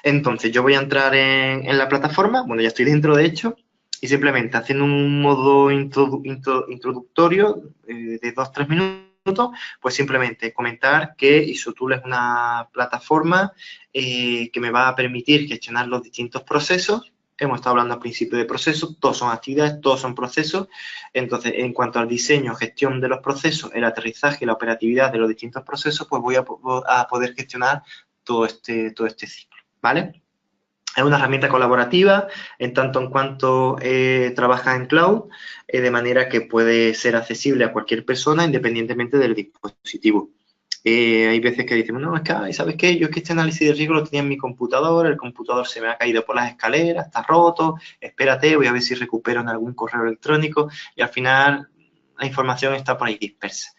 Entonces, yo voy a entrar en la plataforma, bueno, ya estoy dentro, de hecho, y simplemente haciendo un modo introductorio de 2-3 minutos, pues simplemente comentar que Isotool es una plataforma que me va a permitir gestionar los distintos procesos. Hemos estado hablando al principio de procesos, todos son actividades, todos son procesos. Entonces, en cuanto al diseño, gestión de los procesos, el aterrizaje y la operatividad de los distintos procesos, pues voy a poder gestionar todo este ciclo, ¿vale? Es una herramienta colaborativa en tanto en cuanto trabaja en cloud, de manera que puede ser accesible a cualquier persona independientemente del dispositivo. Hay veces que dicen, no, es que, ¿sabes qué? Yo es que este análisis de riesgo lo tenía en mi computador, el computador se me ha caído por las escaleras, está roto, espérate, voy a ver si recupero en algún correo electrónico, y al final la información está por ahí dispersa.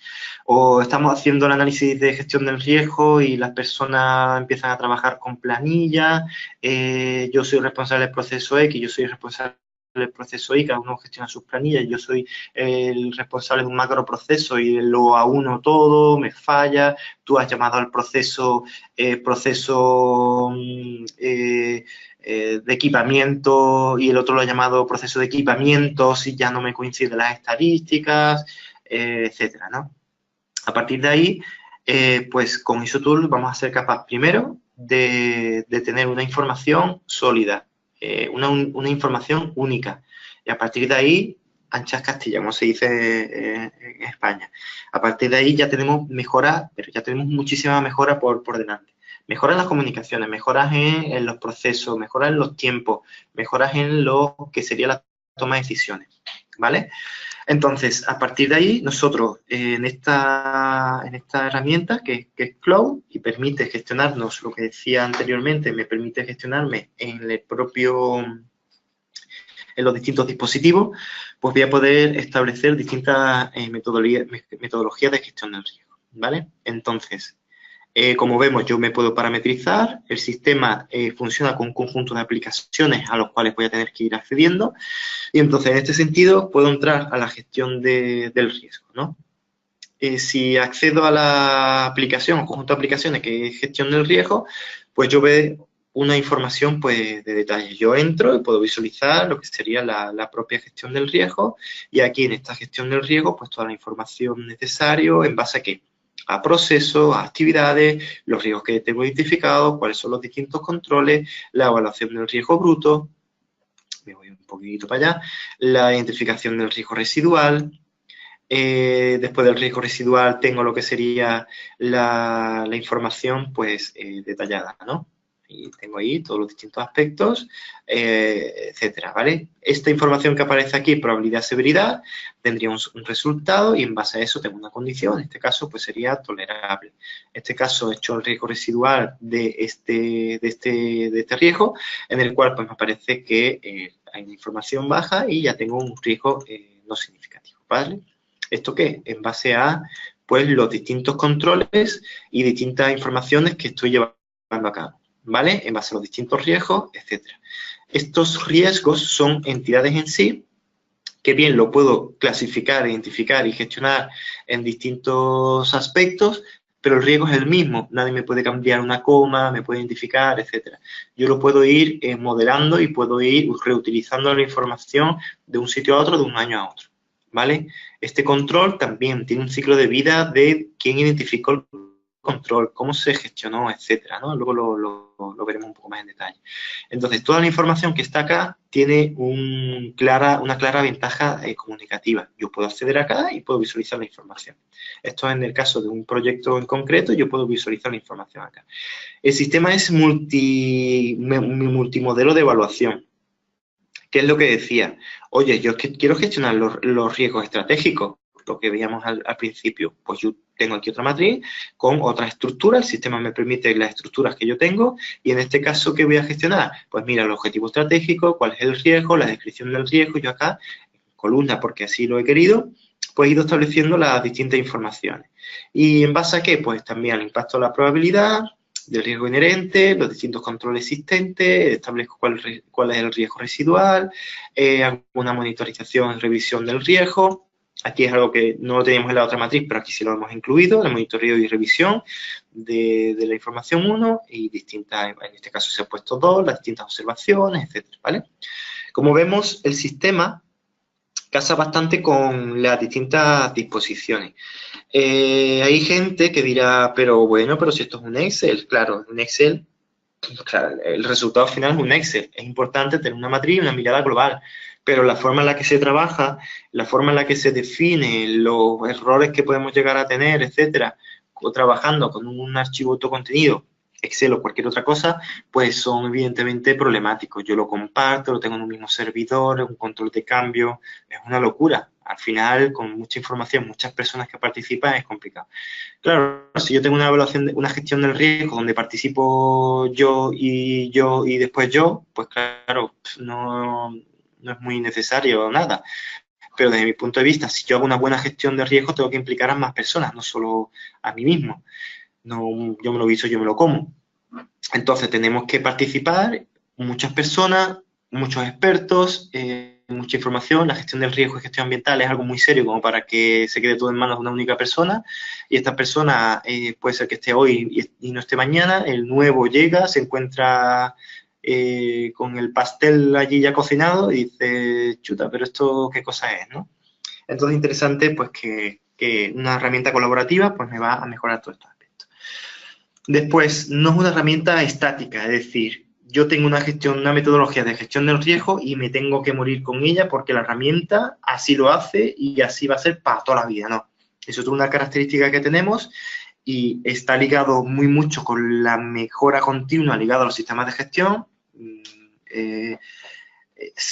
O estamos haciendo el análisis de gestión del riesgo y las personas empiezan a trabajar con planillas, yo soy responsable del proceso X, yo soy responsable del proceso Y, cada uno gestiona sus planillas, yo soy el responsable de un macro proceso y lo auno todo, me falla, tú has llamado al proceso, de equipamiento y el otro lo ha llamado proceso de equipamiento si ya no me coinciden las estadísticas, etcétera, ¿no? A partir de ahí, pues con Isotool vamos a ser capaces primero de tener una información sólida, una información única. Y a partir de ahí, anchas Castilla, como se dice en España. A partir de ahí ya tenemos mejoras, pero ya tenemos muchísimas mejoras por delante. Mejoras en las comunicaciones, mejoras en los procesos, mejoras en los tiempos, mejoras en lo que sería la toma de decisiones, ¿vale? Entonces, a partir de ahí, nosotros en esta herramienta que es Cloud y permite gestionarnos, lo que decía anteriormente, me permite gestionarme en los distintos dispositivos, pues voy a poder establecer distintas metodologías de gestión del riesgo, ¿vale? Entonces, como vemos, yo me puedo parametrizar, el sistema funciona con un conjunto de aplicaciones a los cuales voy a tener que ir accediendo, y entonces en este sentido puedo entrar a la gestión del riesgo, ¿no? Si accedo a la aplicación o conjunto de aplicaciones que es gestión del riesgo, pues yo veo una información pues, de detalle. Yo entro y puedo visualizar lo que sería la propia gestión del riesgo, y aquí en esta gestión del riesgo, pues toda la información necesaria en base a qué, a procesos, a actividades, los riesgos que tengo identificados, cuáles son los distintos controles, la evaluación del riesgo bruto, me voy un poquito para allá, la identificación del riesgo residual. Después del riesgo residual tengo lo que sería la información pues detallada, ¿no? Y tengo ahí todos los distintos aspectos, etcétera, ¿vale? Esta información que aparece aquí, probabilidad, severidad, tendría un resultado y en base a eso tengo una condición, en este caso pues sería tolerable. En este caso he hecho el riesgo residual de este riesgo, en el cual pues me parece que hay una información baja y ya tengo un riesgo no significativo, ¿vale? ¿Esto qué? En base a pues los distintos controles y distintas informaciones que estoy llevando a cabo, ¿vale? En base a los distintos riesgos, etcétera. Estos riesgos son entidades en sí, que bien lo puedo clasificar, identificar y gestionar en distintos aspectos, pero el riesgo es el mismo. Nadie me puede cambiar una coma, me puede identificar, etcétera. Yo lo puedo ir modelando y puedo ir reutilizando la información de un sitio a otro, de un año a otro, ¿vale? Este control también tiene un ciclo de vida de quién identificó el control, cómo se gestionó, etcétera, ¿no? Luego lo veremos un poco más en detalle. Entonces, toda la información que está acá tiene una clara ventaja comunicativa. Yo puedo acceder acá y puedo visualizar la información. Esto es en el caso de un proyecto en concreto, yo puedo visualizar la información acá. El sistema es multimodelo de evaluación. ¿Qué es lo que decía? Oye, yo quiero gestionar los riesgos estratégicos, lo que veíamos al principio. Pues yo tengo aquí otra matriz con otra estructura, el sistema me permite las estructuras que yo tengo, y en este caso, ¿qué voy a gestionar? Pues mira, el objetivo estratégico, cuál es el riesgo, la descripción del riesgo, yo acá, columna porque así lo he querido, pues he ido estableciendo las distintas informaciones. ¿Y en base a qué? Pues también al impacto de la probabilidad, del riesgo inherente, los distintos controles existentes, establezco cuál es el riesgo residual, alguna monitorización y revisión del riesgo, Aquí es algo que no lo teníamos en la otra matriz, pero aquí sí lo hemos incluido, el monitoreo y revisión de la información 1 y distintas, en este caso se ha puesto 2, las distintas observaciones, etcétera, ¿vale? Como vemos, el sistema casa bastante con las distintas disposiciones. Hay gente que dirá, pero bueno, pero si esto es un Excel, claro, un Excel, claro, el resultado final es un Excel. Es importante tener una matriz y una mirada global, pero la forma en la que se trabaja, la forma en la que se define, los errores que podemos llegar a tener, etcétera, o trabajando con un archivo autocontenido, Excel o cualquier otra cosa, pues son evidentemente problemáticos. Yo lo comparto, lo tengo en un mismo servidor, un control de cambio, es una locura. Al final, con mucha información, muchas personas que participan, es complicado. Claro, si yo tengo una evaluación, una gestión del riesgo donde participo yo y después yo, pues claro, no es muy necesario nada. Pero desde mi punto de vista, si yo hago una buena gestión de riesgo, tengo que implicar a más personas, no solo a mí mismo. No, yo me lo guiso, yo me lo como. Entonces tenemos que participar muchas personas, muchos expertos, mucha información. La gestión del riesgo y gestión ambiental es algo muy serio como para que se quede todo en manos de una única persona. Y esta persona puede ser que esté hoy y no esté mañana. El nuevo llega, se encuentra con el pastel allí ya cocinado y dice, chuta, pero esto qué cosa es, ¿no? Entonces interesante pues que una herramienta colaborativa pues me va a mejorar todo esto. Después, no es una herramienta estática, es decir, yo tengo una metodología de gestión del riesgo y me tengo que morir con ella porque la herramienta así lo hace y así va a ser para toda la vida, ¿no? Eso es una característica que tenemos y está ligado muy mucho con la mejora continua ligada a los sistemas de gestión.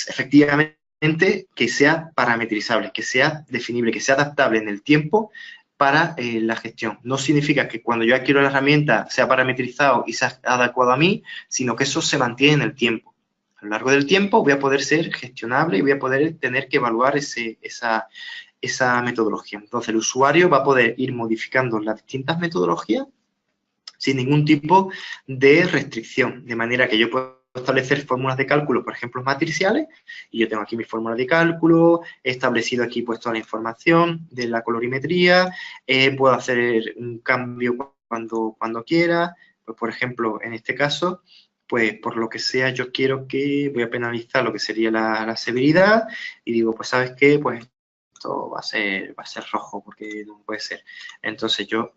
Efectivamente, que sea parametrizable, que sea definible, que sea adaptable en el tiempo para la gestión. No significa que cuando yo adquiero la herramienta sea parametrizado y sea adecuado a mí, sino que eso se mantiene en el tiempo. A lo largo del tiempo voy a poder ser gestionable y voy a poder tener que evaluar esa metodología. Entonces, el usuario va a poder ir modificando las distintas metodologías sin ningún tipo de restricción, de manera que yo puedo establecer fórmulas de cálculo, por ejemplo, matriciales, y yo tengo aquí mi fórmula de cálculo, he establecido aquí pues toda la información de la colorimetría, puedo hacer un cambio cuando quiera, pues por ejemplo, en este caso, pues por lo que sea yo quiero que, voy a penalizar lo que sería la severidad, y digo, pues ¿sabes qué? Pues esto va a ser rojo, porque no puede ser. Entonces yo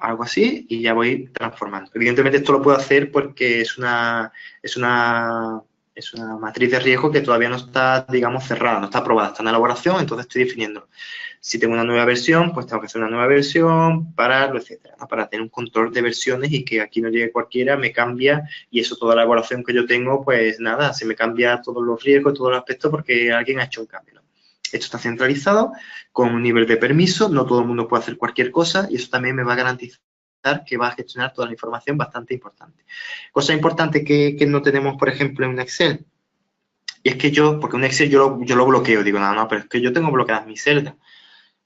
algo así y ya voy transformando. Evidentemente esto lo puedo hacer porque es una matriz de riesgo que todavía no está, digamos, cerrada, no está aprobada, está en elaboración, entonces estoy definiendo. Si tengo una nueva versión, pues tengo que hacer una nueva versión, pararlo, etcétera, ¿no? Para tener un control de versiones y que aquí no llegue cualquiera, me cambia y eso toda la elaboración que yo tengo, pues nada, se me cambia todos los riesgos, todos los aspectos porque alguien ha hecho un cambio, ¿no? Esto está centralizado con un nivel de permiso, no todo el mundo puede hacer cualquier cosa y eso también me va a garantizar que va a gestionar toda la información bastante importante. Cosa importante que no tenemos, por ejemplo, en un Excel, y es que porque un Excel yo lo bloqueo, digo, no, pero es que yo tengo bloqueadas mis celdas.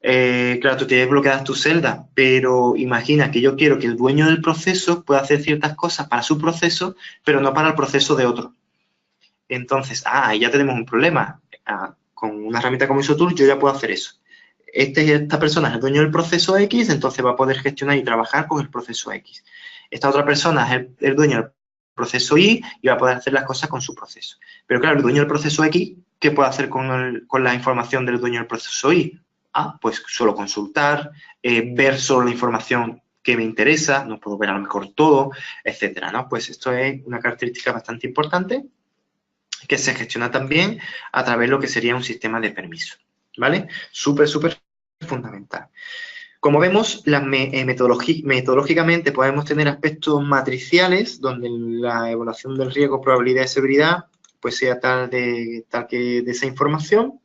Claro, tú tienes bloqueadas tus celdas, pero imagina que yo quiero que el dueño del proceso pueda hacer ciertas cosas para su proceso, pero no para el proceso de otro. Entonces, ahí ya tenemos un problema. Con una herramienta como ISOTools yo ya puedo hacer eso. Esta persona es el dueño del proceso X, entonces va a poder gestionar y trabajar con el proceso X. Esta otra persona es el dueño del proceso Y y va a poder hacer las cosas con su proceso. Pero claro, el dueño del proceso X, ¿qué puede hacer con la información del dueño del proceso Y? Pues solo consultar, ver solo la información que me interesa, no puedo ver a lo mejor todo, etcétera, ¿no? Pues esto es una característica bastante importante que se gestiona también a través de lo que sería un sistema de permiso, ¿vale? Súper fundamental. Como vemos, metodológicamente podemos tener aspectos matriciales donde la evaluación del riesgo, probabilidad y severidad pues sea tal que de esa información.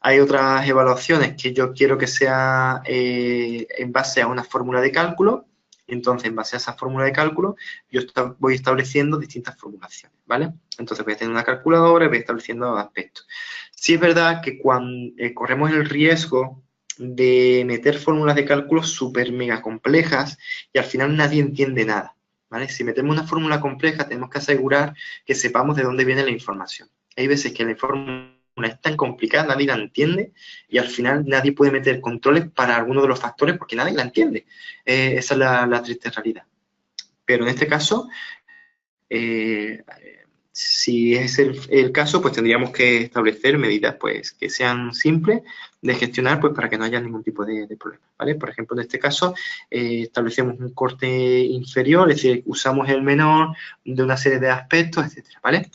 Hay otras evaluaciones que yo quiero que sea en base a una fórmula de cálculo. Entonces, en base a esa fórmula de cálculo, yo voy estableciendo distintas formulaciones, ¿vale? Entonces, voy a tener una calculadora y voy estableciendo aspectos. Sí es verdad que cuando corremos el riesgo de meter fórmulas de cálculo súper mega complejas y al final nadie entiende nada, ¿vale? Si metemos una fórmula compleja, tenemos que asegurar que sepamos de dónde viene la información. Hay veces que la información es tan complicada, nadie la entiende y al final nadie puede meter controles para alguno de los factores porque nadie la entiende. Esa es la triste realidad. Pero en este caso, si es el caso, pues tendríamos que establecer medidas pues que sean simples de gestionar pues para que no haya ningún tipo de problema, ¿vale? Por ejemplo, en este caso, establecemos un corte inferior, es decir, usamos el menor de una serie de aspectos, etcétera, ¿vale?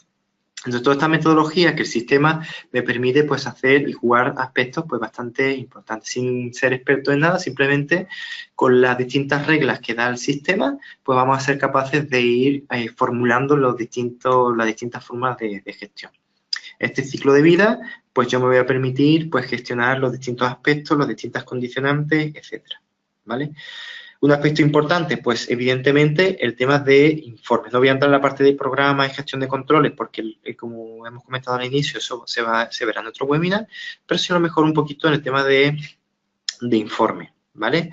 Entonces, toda esta metodología que el sistema me permite pues hacer y jugar aspectos pues bastante importantes, sin ser experto en nada, simplemente con las distintas reglas que da el sistema, pues vamos a ser capaces de ir formulando las distintas formas de gestión. Este ciclo de vida, pues yo me voy a permitir pues gestionar los distintos aspectos, las distintas condicionantes, etcétera, ¿vale? Un aspecto importante, pues evidentemente el tema de informes. No voy a entrar en la parte de programa y gestión de controles porque, como hemos comentado al inicio, eso se verá en otro webinar, pero sí a lo mejor un poquito en el tema de informe, ¿vale?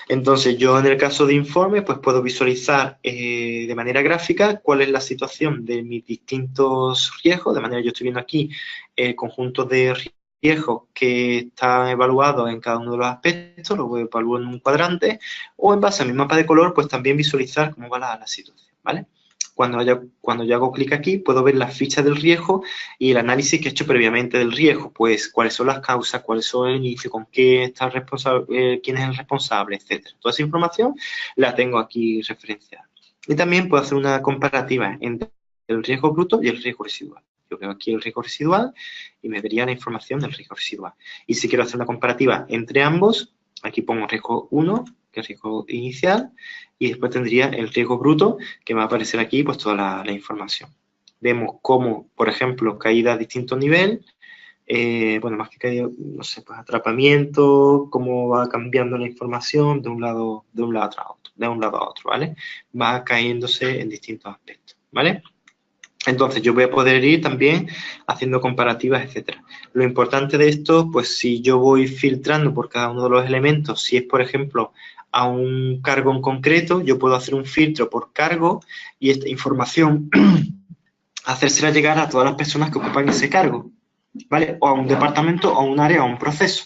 Entonces, yo en el caso de informe, pues puedo visualizar de manera gráfica cuál es la situación de mis distintos riesgos. De manera, yo estoy viendo aquí el conjunto de riesgos que están evaluados en cada uno de los aspectos, lo evalúo en un cuadrante, o en base a mi mapa de color, pues también visualizar cómo va la situación, ¿vale? Cuando yo hago clic aquí, puedo ver la ficha del riesgo y el análisis que he hecho previamente del riesgo, pues cuáles son las causas, cuáles son el inicio, con qué está responsable, quién es el responsable, etcétera. Toda esa información la tengo aquí referenciada. Y también puedo hacer una comparativa entre el riesgo bruto y el riesgo residual. Yo veo aquí el riesgo residual y me vería la información del riesgo residual. Y si quiero hacer una comparativa entre ambos, aquí pongo riesgo 1, que es riesgo inicial, y después tendría el riesgo bruto, que me va a aparecer aquí pues toda la información. Vemos cómo, por ejemplo, caída a distinto nivel, bueno, más que caída, no sé, pues atrapamiento, cómo va cambiando la información de un lado a otro, ¿vale? Va cayéndose en distintos aspectos, ¿vale? Entonces, yo voy a poder ir también haciendo comparativas, etcétera. Lo importante de esto, pues si yo voy filtrando por cada uno de los elementos, si es, por ejemplo, a un cargo en concreto, yo puedo hacer un filtro por cargo y esta información hacérsela llegar a todas las personas que ocupan ese cargo, ¿vale? O a un departamento, o a un área, o a un proceso.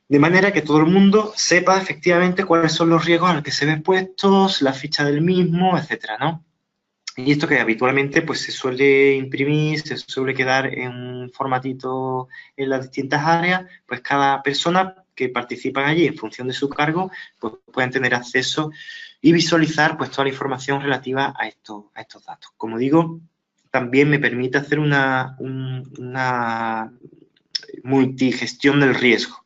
De manera que todo el mundo sepa efectivamente cuáles son los riesgos a los que se ve expuestos, la ficha del mismo, etcétera, ¿no? Y esto que habitualmente pues se suele imprimir, se suele quedar en un formatito en las distintas áreas, pues cada persona que participa allí en función de su cargo, pues pueden tener acceso y visualizar pues toda la información relativa a estos datos. Como digo, también me permite hacer una multigestión del riesgo.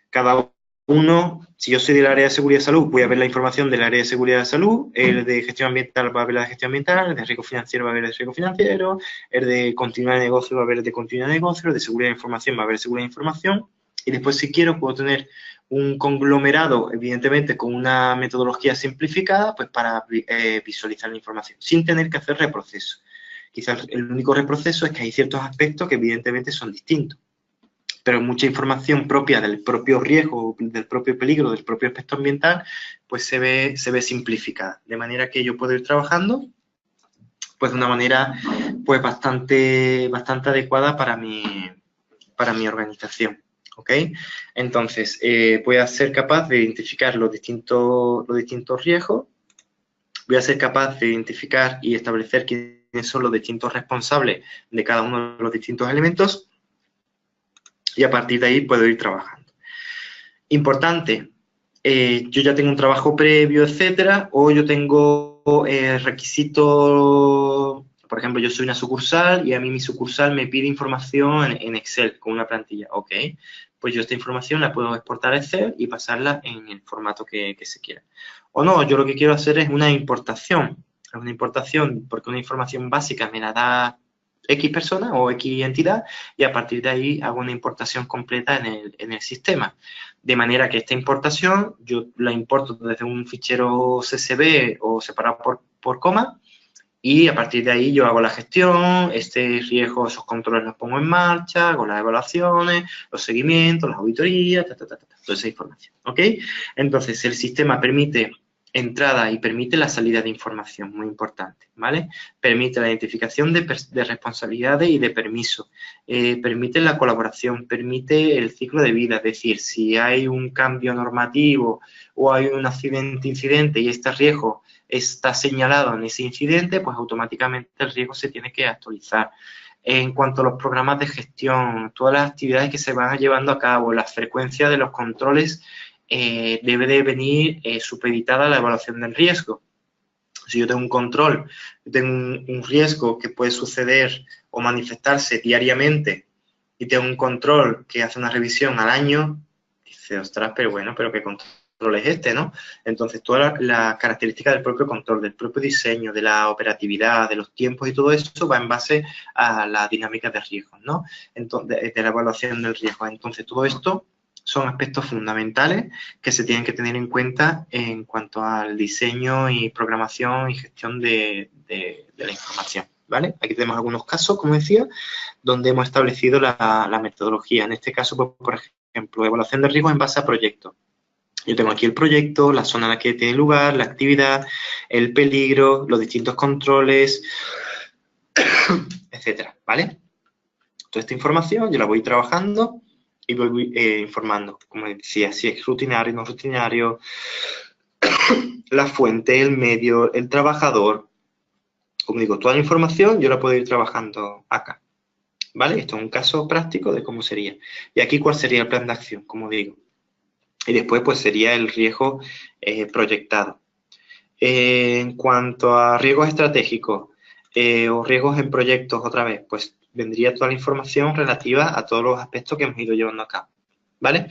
Cada uno, si yo soy del área de seguridad y salud, voy a ver la información del área de seguridad y salud, el de gestión ambiental va a ver la de gestión ambiental, el de riesgo financiero va a ver el de riesgo financiero, el de continuidad de negocio va a ver el de continuidad de negocio, el de seguridad de información va a ver seguridad de información, y después, si quiero, puedo tener un conglomerado, evidentemente, con una metodología simplificada, pues para visualizar la información, sin tener que hacer reproceso. Quizás el único reproceso es que hay ciertos aspectos que evidentemente son distintos, pero mucha información propia del propio riesgo, del propio peligro, del propio aspecto ambiental, pues se ve simplificada. De manera que yo puedo ir trabajando pues de una manera pues bastante adecuada para mi organización. ¿Ok? Entonces, voy a ser capaz de identificar los distintos riesgos, voy a ser capaz de identificar y establecer quiénes son los distintos responsables de cada uno de los distintos elementos, y a partir de ahí puedo ir trabajando. Importante, yo ya tengo un trabajo previo, etcétera, o yo tengo requisitos, por ejemplo, yo soy una sucursal y a mí mi sucursal me pide información en Excel con una plantilla. Ok, pues yo esta información la puedo exportar a Excel y pasarla en el formato que se quiera. O no, yo lo que quiero hacer es una importación. Es una importación porque una información básica me la da X persona o X entidad, y a partir de ahí hago una importación completa en el sistema. De manera que esta importación yo la importo desde un fichero CSV o separado por coma, y a partir de ahí yo hago la gestión, este riesgo, esos controles los pongo en marcha, hago las evaluaciones, los seguimientos, las auditorías, toda esa información. ¿Ok? Entonces, el sistema permite entrada y permite la salida de información, muy importante, ¿vale? Permite la identificación de responsabilidades y de permisos, permite la colaboración, permite el ciclo de vida, es decir, si hay un cambio normativo o hay un incidente y este riesgo está señalado en ese incidente, pues automáticamente el riesgo se tiene que actualizar. En cuanto a los programas de gestión, todas las actividades que se van llevando a cabo, la frecuencia de los controles, debe de venir supeditada a la evaluación del riesgo. Si yo tengo un control, tengo un riesgo que puede suceder o manifestarse diariamente y tengo un control que hace una revisión al año, dice, ostras, pero bueno, pero ¿qué control es este, no? Entonces, todas las características del propio control, del propio diseño, de la operatividad, de los tiempos y todo eso va en base a la dinámica de riesgos, ¿no? Entonces, de la evaluación del riesgo. Entonces, todo esto son aspectos fundamentales que se tienen que tener en cuenta en cuanto al diseño y programación y gestión de la información, ¿vale? Aquí tenemos algunos casos, como decía, donde hemos establecido la metodología. En este caso, pues, por ejemplo, evaluación de riesgos en base a proyectos. Yo tengo aquí el proyecto, la zona en la que tiene lugar, la actividad, el peligro, los distintos controles, etcétera, ¿vale? Toda esta información yo la voy trabajando y voy informando, como decía, si es rutinario, no rutinario, la fuente, el medio, el trabajador. Como digo, toda la información yo la puedo ir trabajando acá, ¿vale? Esto es un caso práctico de cómo sería. Y aquí, ¿cuál sería el plan de acción? Como digo. Y después, pues, sería el riesgo proyectado. En cuanto a riesgos estratégicos o riesgos en proyectos, otra vez, pues, vendría toda la información relativa a todos los aspectos que hemos ido llevando acá, ¿vale?